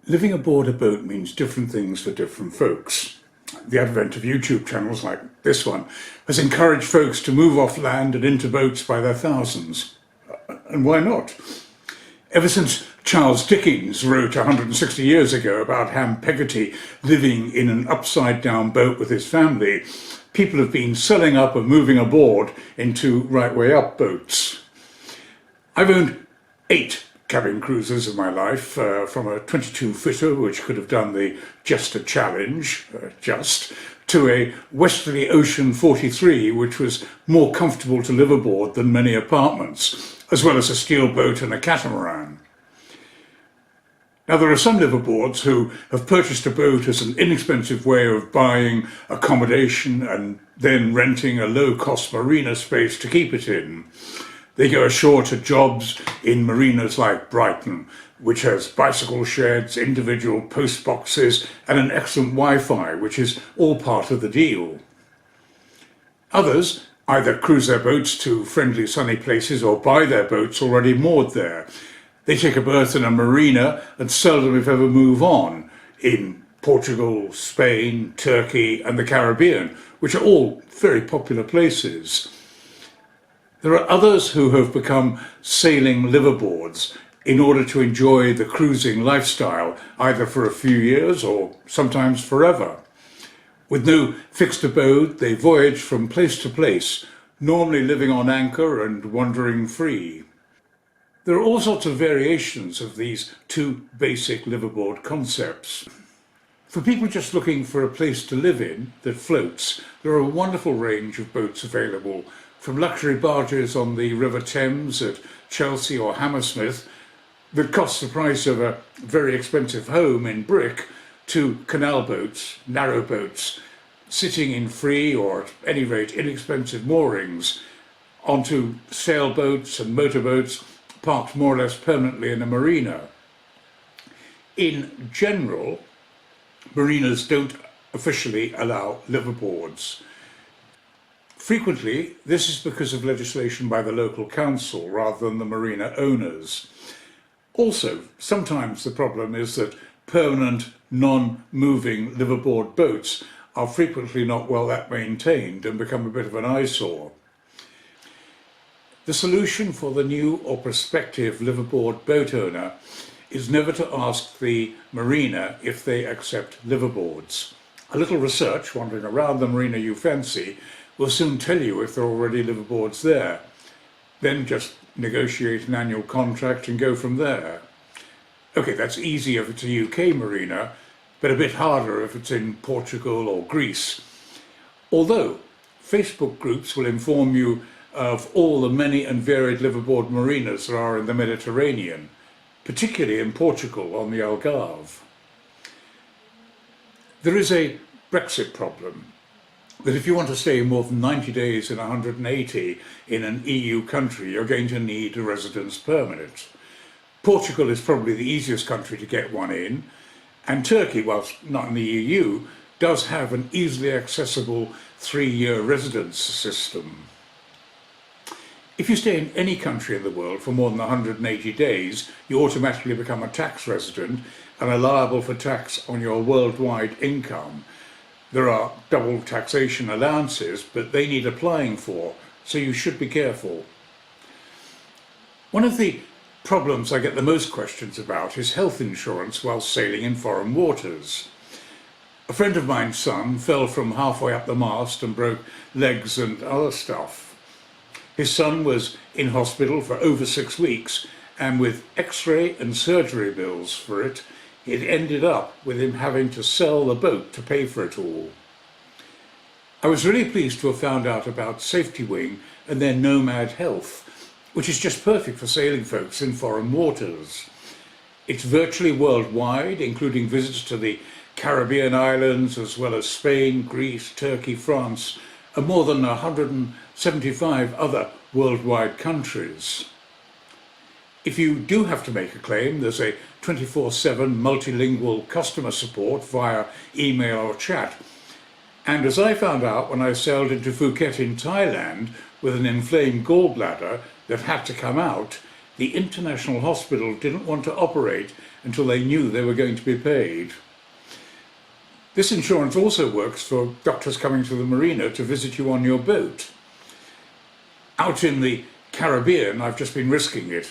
Living aboard a boat means different things for different folks. The advent of YouTube channels like this one has encouraged folks to move off land and into boats by their thousands. And why not? Ever since Charles Dickens wrote 160 years ago about Ham Peggotty living in an upside-down boat with his family, people have been selling up and moving aboard into right-way-up boats. I've owned 8 cabin cruisers in my life, from a 22-footer, which could have done the Jester Challenge, to a Westerly Ocean 43, which was more comfortable to live aboard than many apartments, as well as a steel boat and a catamaran. Now, there are some liveaboards who have purchased a boat as an inexpensive way of buying accommodation and then renting a low-cost marina space to keep it in. They go ashore to jobs in marinas like Brighton, which has bicycle sheds, individual post boxes, and an excellent Wi-Fi, which is all part of the deal. Others either cruise their boats to friendly sunny places or buy their boats already moored there. They take a berth in a marina and seldom if ever move on in Portugal, Spain, Turkey, and the Caribbean, which are all very popular places. There are others who have become sailing liveaboards in order to enjoy the cruising lifestyle, either for a few years or sometimes forever. With no fixed abode, they voyage from place to place, normally living on anchor and wandering free. There are all sorts of variations of these two basic liveaboard concepts. For people just looking for a place to live in that floats, there are a wonderful range of boats available, from luxury barges on the River Thames at Chelsea or Hammersmith that cost the price of a very expensive home in brick, to canal boats, narrow boats, sitting in free or at any rate inexpensive moorings, onto sailboats and motorboats parked more or less permanently in a marina. In general, marinas don't officially allow liveaboards. Frequently, this is because of legislation by the local council rather than the marina owners. Also, sometimes the problem is that permanent, non-moving liveaboard boats are frequently not well maintained and become a bit of an eyesore. The solution for the new or prospective liveaboard boat owner is never to ask the marina if they accept liveaboards. A little research wandering around the marina you fancy will soon tell you if there are already liveaboards there. Then just negotiate an annual contract and go from there. Okay, that's easy if it's a UK marina, but a bit harder if it's in Portugal or Greece. Although Facebook groups will inform you of all the many and varied liveaboard marinas there are in the Mediterranean, particularly in Portugal on the Algarve. There is a Brexit problem, that if you want to stay more than 90 days in 180 in an EU country, you're going to need a residence permit. Portugal is probably the easiest country to get one in, and Turkey, whilst not in the EU, does have an easily accessible 3-year residence system. If you stay in any country in the world for more than 180 days, you automatically become a tax resident and are liable for tax on your worldwide income. There are double taxation allowances, but they need applying for, so you should be careful. One of the problems I get the most questions about is health insurance while sailing in foreign waters. A friend of mine's son fell from halfway up the mast and broke legs and other stuff. His son was in hospital for over 6 weeks, and with x-ray and surgery bills for it, it ended up with him having to sell the boat to pay for it all. I was really pleased to have found out about Safety Wing and their Nomad Health, which is just perfect for sailing folks in foreign waters. It's virtually worldwide, including visits to the Caribbean islands as well as Spain, Greece, Turkey, France, and more than 175 other worldwide countries. If you do have to make a claim, there's a 24/7 multilingual customer support via email or chat. And as I found out when I sailed into Phuket in Thailand with an inflamed gallbladder that had to come out, the international hospital didn't want to operate until they knew they were going to be paid. This insurance also works for doctors coming to the Marina to visit you on your boat. Out in the Caribbean, I've just been risking it,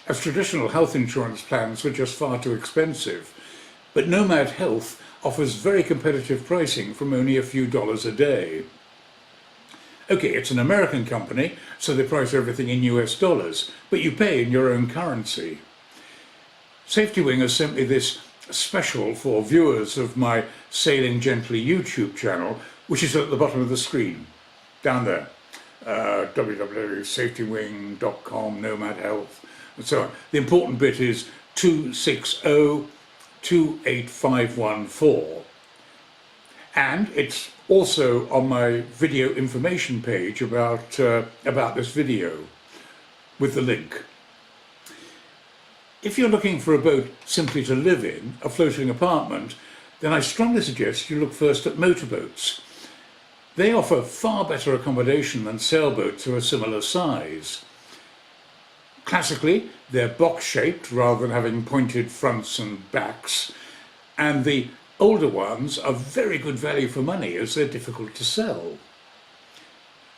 as traditional health insurance plans were just far too expensive. But Nomad Health offers very competitive pricing from only a few dollars a day. Okay, it's an American company, so they price everything in US dollars, but you pay in your own currency. Safety Wing has sent me this special for viewers of my Sailing Gently YouTube channel, which is at the bottom of the screen, down there. www.safetywing.com, Nomad Health, and so on. The important bit is 260-28514. And it's also on my video information page about this video, with the link. If you're looking for a boat simply to live in, a floating apartment, then I strongly suggest you look first at motorboats. They offer far better accommodation than sailboats of a similar size. Classically, they're box-shaped rather than having pointed fronts and backs, and the older ones are very good value for money as they're difficult to sell.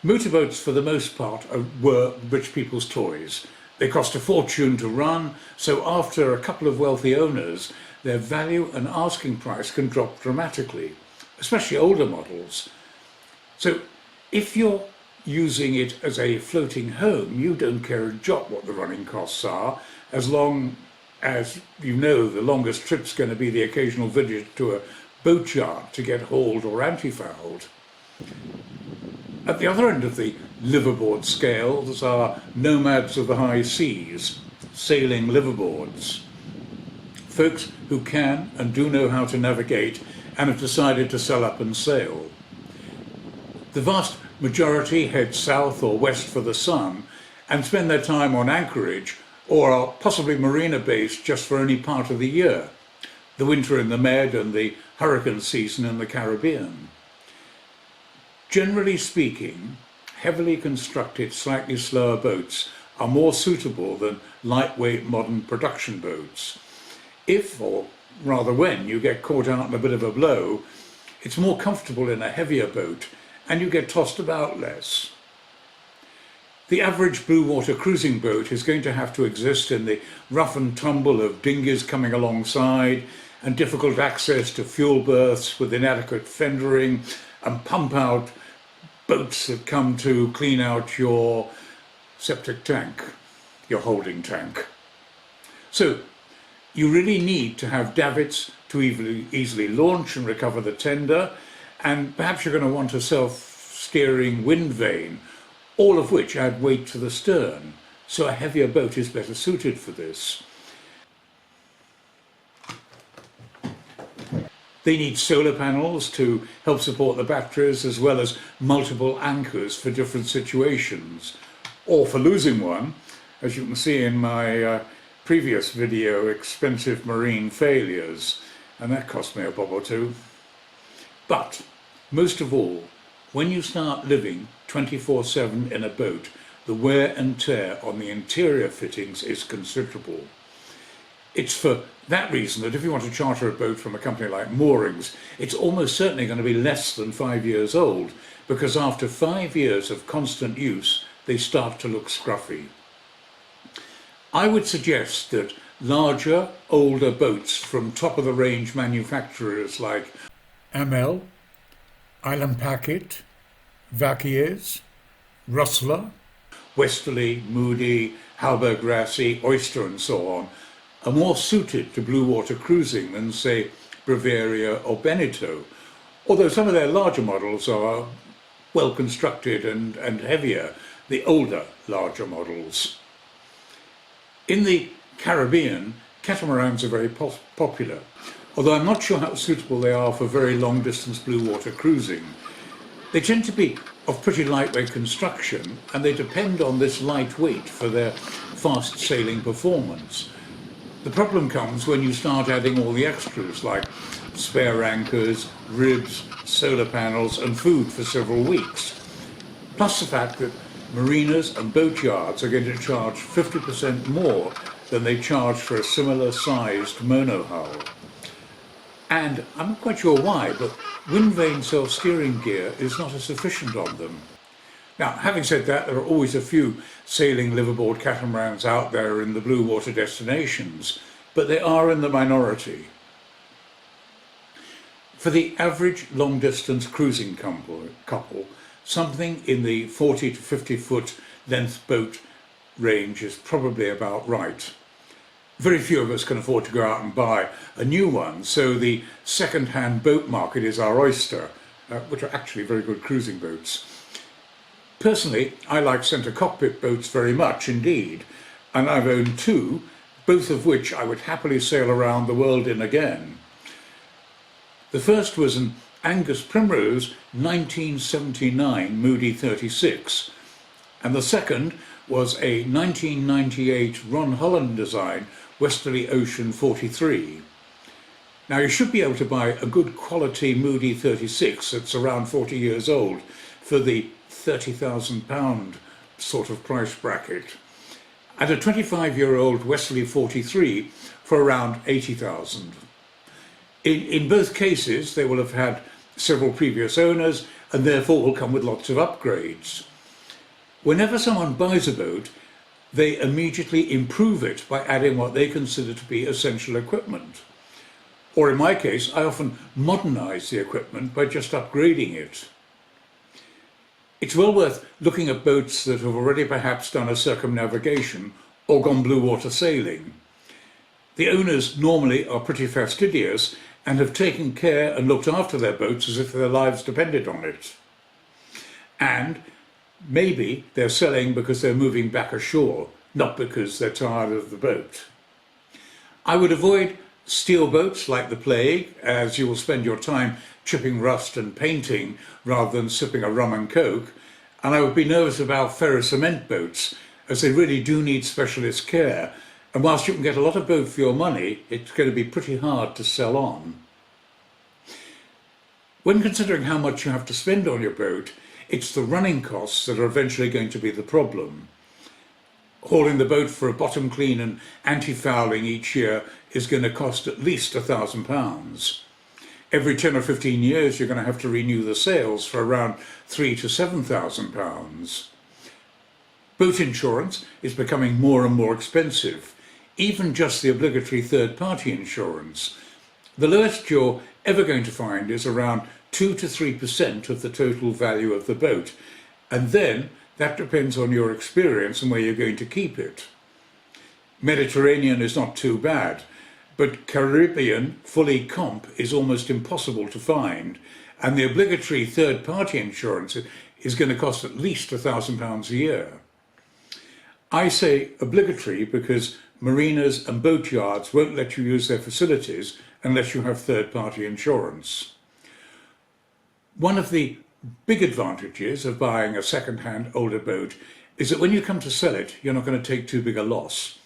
Motorboats, for the most part, were rich people's toys. They cost a fortune to run, so after a couple of wealthy owners, their value and asking price can drop dramatically, especially older models. So if you're using it as a floating home, you don't care a jot what the running costs are, as long as you know the longest trip's going to be the occasional visit to a boatyard to get hauled or anti-fouled. At the other end of the liveaboard scales are nomads of the high seas, sailing liveaboards. Folks who can and do know how to navigate and have decided to sell up and sail. The vast majority head south or west for the sun and spend their time on anchorage or are possibly marina based just for any part of the year, the winter in the Med and the hurricane season in the Caribbean. Generally speaking, heavily constructed, slightly slower boats are more suitable than lightweight modern production boats. If, or rather when, you get caught out in a bit of a blow, it's more comfortable in a heavier boat and you get tossed about less. The average blue water cruising boat is going to have to exist in the rough and tumble of dinghies coming alongside and difficult access to fuel berths with inadequate fendering and pump out boats that come to clean out your septic tank, your holding tank. So you really need to have davits to easily launch and recover the tender, and perhaps you're going to want a self-steering wind vane, all of which add weight to the stern, so a heavier boat is better suited for this. They need solar panels to help support the batteries, as well as multiple anchors for different situations, or for losing one, as you can see in my previous video, expensive marine failures, and that cost me a bob or two. But most of all, when you start living 24/7 in a boat, the wear and tear on the interior fittings is considerable. It's for that reason that if you want to charter a boat from a company like Moorings, it's almost certainly going to be less than 5 years old, because after 5 years of constant use, they start to look scruffy. I would suggest that larger, older boats from top-of-the-range manufacturers like ML, Island Packet, Vakiers, Rustler, Westerly, Moody, Halberg Rassi, Oyster and so on are more suited to blue water cruising than, say, Bavaria or Beneteau, although some of their larger models are well constructed and heavier, the older, larger models. In the Caribbean, catamarans are very popular, although I'm not sure how suitable they are for very long distance blue water cruising. They tend to be of pretty lightweight construction, and they depend on this light weight for their fast sailing performance. The problem comes when you start adding all the extras like spare anchors, ribs, solar panels and food for several weeks. Plus the fact that marinas and boat yards are going to charge 50% more than they charge for a similar sized monohull. And I'm not quite sure why, but wind vane self-steering gear is not as efficient on them. Now, having said that, there are always a few sailing liveaboard catamarans out there in the blue water destinations, but they are in the minority. For the average long-distance cruising couple, something in the 40 to 50 foot length boat range is probably about right. Very few of us can afford to go out and buy a new one, so the second-hand boat market is our oyster, which are actually very good cruising boats. Personally, I like centre cockpit boats very much indeed, and I've owned two, both of which I would happily sail around the world in again. The first was an Angus Primrose 1979 Moody 36, and the second was a 1998 Ron Holland design Westerly Ocean 43. Now you should be able to buy a good quality Moody 36 that's around 40 years old for the £30,000 sort of price bracket, and a 25-year-old Westerly 43 for around 80,000. In both cases they will have had several previous owners and therefore will come with lots of upgrades. Whenever someone buys a boat, they immediately improve it by adding what they consider to be essential equipment. Or in my case, I often modernise the equipment by just upgrading it. It's well worth looking at boats that have already perhaps done a circumnavigation or gone blue water sailing. The owners normally are pretty fastidious and have taken care and looked after their boats as if their lives depended on it. And maybe they're selling because they're moving back ashore, not because they're tired of the boat. I would avoid steel boats like the plague, as you will spend your time chipping rust and painting rather than sipping a rum and coke, and I would be nervous about ferrocement boats, as they really do need specialist care, and whilst you can get a lot of boat for your money, it's going to be pretty hard to sell on. When considering how much you have to spend on your boat, it's the running costs that are eventually going to be the problem. Hauling the boat for a bottom clean and anti-fouling each year is going to cost at least £1,000. Every 10 or 15 years you're going to have to renew the sails for around £3,000 to £7,000. Boat insurance is becoming more and more expensive, even just the obligatory third-party insurance. The lowest you're ever going to find is around 2 to 3% of the total value of the boat, and then that depends on your experience and where you're going to keep it. Mediterranean is not too bad, but Caribbean fully comp is almost impossible to find, and the obligatory third-party insurance is going to cost at least £1,000 a year. I say obligatory because marinas and boat yards won't let you use their facilities unless you have third-party insurance. One of the big advantages of buying a second-hand older boat is that when you come to sell it, you're not going to take too big a loss.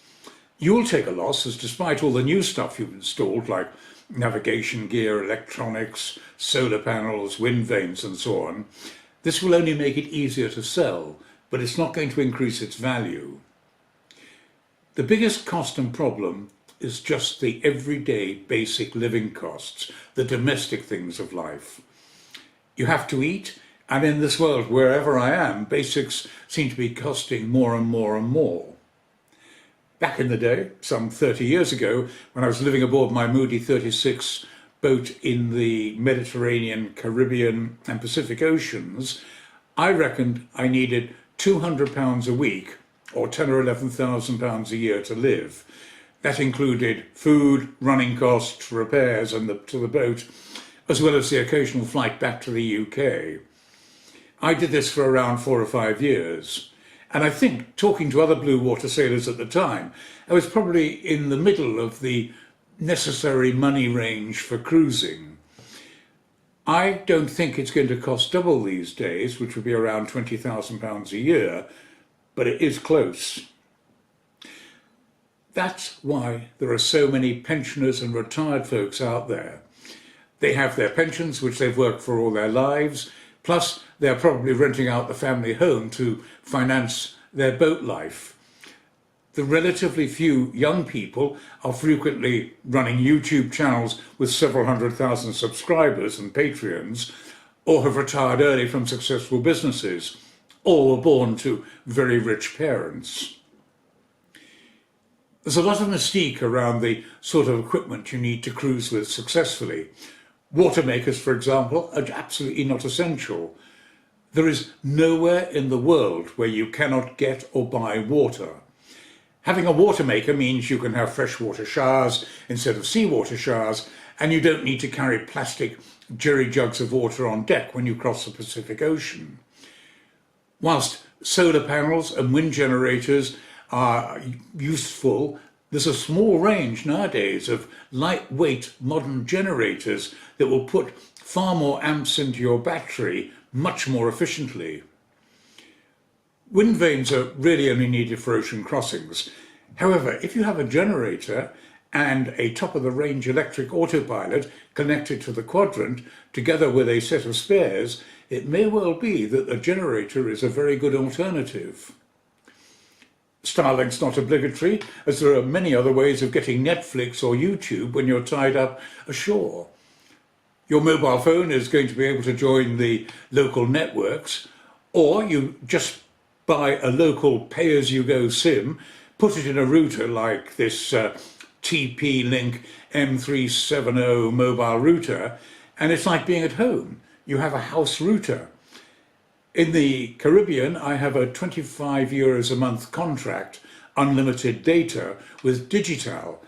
You'll take a loss as despite all the new stuff you've installed, like navigation gear, electronics, solar panels, wind vanes and so on, this will only make it easier to sell, but it's not going to increase its value. The biggest cost and problem is just the everyday basic living costs, the domestic things of life. You have to eat, and in this world, wherever I am, basics seem to be costing more and more and more. Back in the day, some 30 years ago, when I was living aboard my Moody 36 boat in the Mediterranean, Caribbean and Pacific Oceans, I reckoned I needed £200 a week, or £10,000 or £11,000 a year to live. That included food, running costs, repairs to the boat, as well as the occasional flight back to the UK. I did this for around 4 or 5 years, and I think, talking to other blue water sailors at the time, I was probably in the middle of the necessary money range for cruising. I don't think it's going to cost double these days, which would be around £20,000 a year, but it is close. That's why there are so many pensioners and retired folks out there. They have their pensions, which they've worked for all their lives, plus they're probably renting out the family home to finance their boat life. The relatively few young people are frequently running YouTube channels with several 100,000 subscribers and Patreons, or have retired early from successful businesses, or were born to very rich parents. There's a lot of mystique around the sort of equipment you need to cruise with successfully. Water makers, for example, are absolutely not essential. There is nowhere in the world where you cannot get or buy water. Having a water maker means you can have freshwater showers instead of seawater showers, and you don't need to carry plastic jerry jugs of water on deck when you cross the Pacific Ocean. Whilst solar panels and wind generators are useful, there's a small range nowadays of lightweight modern generators that will put far more amps into your battery much more efficiently. Wind vanes are really only needed for ocean crossings. However, if you have a generator and a top-of-the-range electric autopilot connected to the quadrant, together with a set of spares, it may well be that the generator is a very good alternative. Starlink's not obligatory, as there are many other ways of getting Netflix or YouTube when you're tied up ashore. Your mobile phone is going to be able to join the local networks, or you just buy a local pay-as-you-go SIM, put it in a router like this TP-Link M370 mobile router, and it's like being at home. You have a house router. In the Caribbean, I have a 25 euros a month contract, unlimited data with Digital,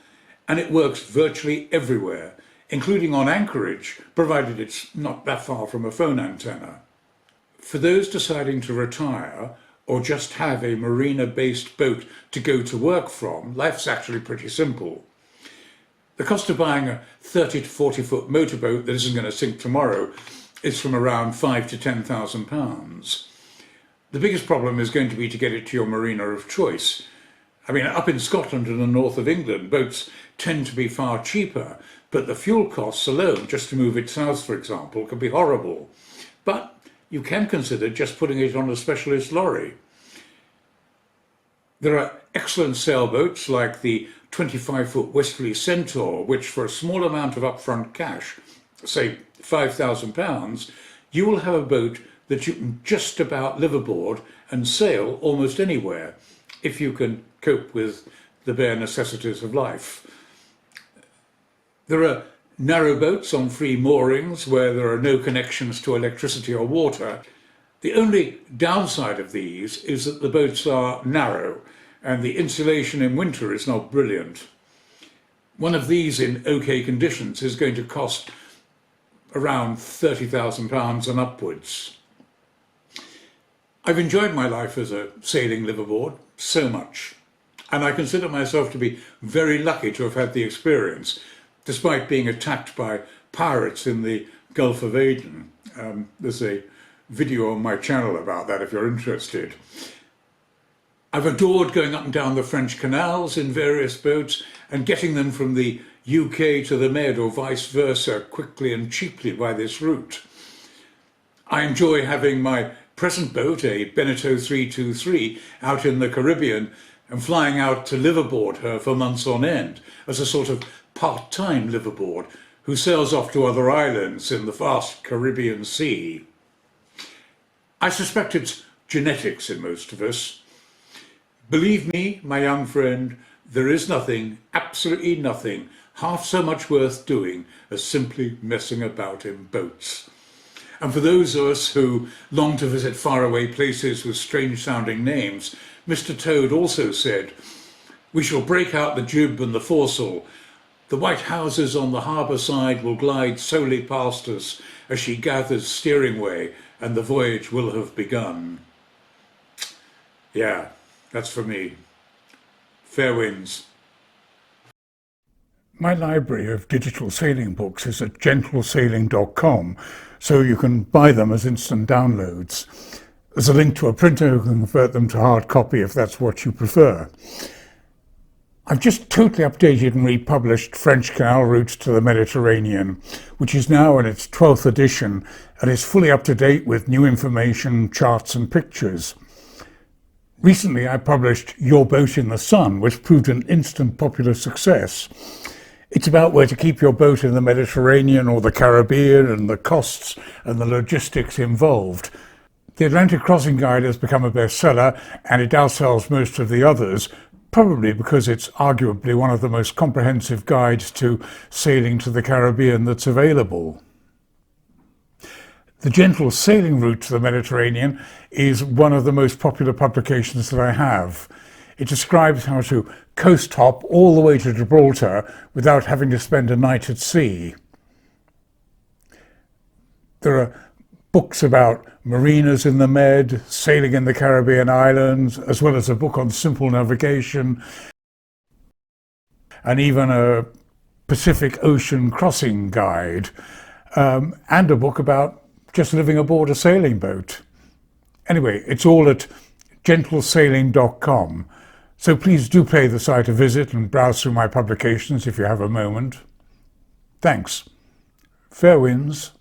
and it works virtually everywhere, including on anchorage, provided it's not that far from a phone antenna. For those deciding to retire or just have a marina-based boat to go to work from, life's actually pretty simple. The cost of buying a 30 to 40 foot motorboat that isn't going to sink tomorrow is from around £5,000 to £10,000. The biggest problem is going to be to get it to your marina of choice. I mean, up in Scotland and the north of England, boats tend to be far cheaper, but the fuel costs alone, just to move it south, for example, can be horrible. But you can consider just putting it on a specialist lorry. There are excellent sailboats like the 25-foot Westerly Centaur, which for a small amount of upfront cash, say £5,000, you will have a boat that you can just about live aboard and sail almost anywhere, if you can cope with the bare necessities of life. There are narrow boats on free moorings where there are no connections to electricity or water. The only downside of these is that the boats are narrow and the insulation in winter is not brilliant. One of these in OK conditions is going to cost around £30,000 and upwards. I've enjoyed my life as a sailing liveaboard so much, and I consider myself to be very lucky to have had the experience, despite being attacked by pirates in the Gulf of Aden. There's a video on my channel about that if you're interested. I've adored going up and down the French canals in various boats and getting them from the UK to the Med or vice versa quickly and cheaply by this route. I enjoy having my present boat, a Beneteau 323, out in the Caribbean and flying out to liveaboard her for months on end as a sort of part-time liveaboard who sails off to other islands in the vast Caribbean Sea. I suspect it's genetics in most of us. Believe me, my young friend, there is nothing, absolutely nothing, half so much worth doing as simply messing about in boats. And for those of us who long to visit faraway places with strange-sounding names, Mr. Toad also said, "We shall break out the jib and the foresail. The white houses on the harbour side will glide solely past us as she gathers steering way, and the voyage will have begun." Yeah, that's for me. Fair winds. My library of digital sailing books is at gentlesailing.com, so you can buy them as instant downloads. There's a link to a printer who can convert them to hard copy if that's what you prefer. I've just totally updated and republished French Canal Routes to the Mediterranean, which is now in its 12th edition and is fully up to date with new information, charts and pictures. Recently I published Your Boat in the Sun, which proved an instant popular success. It's about where to keep your boat in the Mediterranean or the Caribbean and the costs and the logistics involved. The Atlantic Crossing Guide has become a bestseller and it outsells most of the others, probably because it's arguably one of the most comprehensive guides to sailing to the Caribbean that's available. The Gentle Sailing Route to the Mediterranean is one of the most popular publications that I have. It describes how to coast hop all the way to Gibraltar without having to spend a night at sea. There are books about marinas in the Med, sailing in the Caribbean islands, as well as a book on simple navigation, and even a Pacific Ocean crossing guide, and a book about just living aboard a sailing boat. Anyway, it's all at gentlesailing.com, so please do pay the site a visit and browse through my publications if you have a moment. Thanks. Fair winds.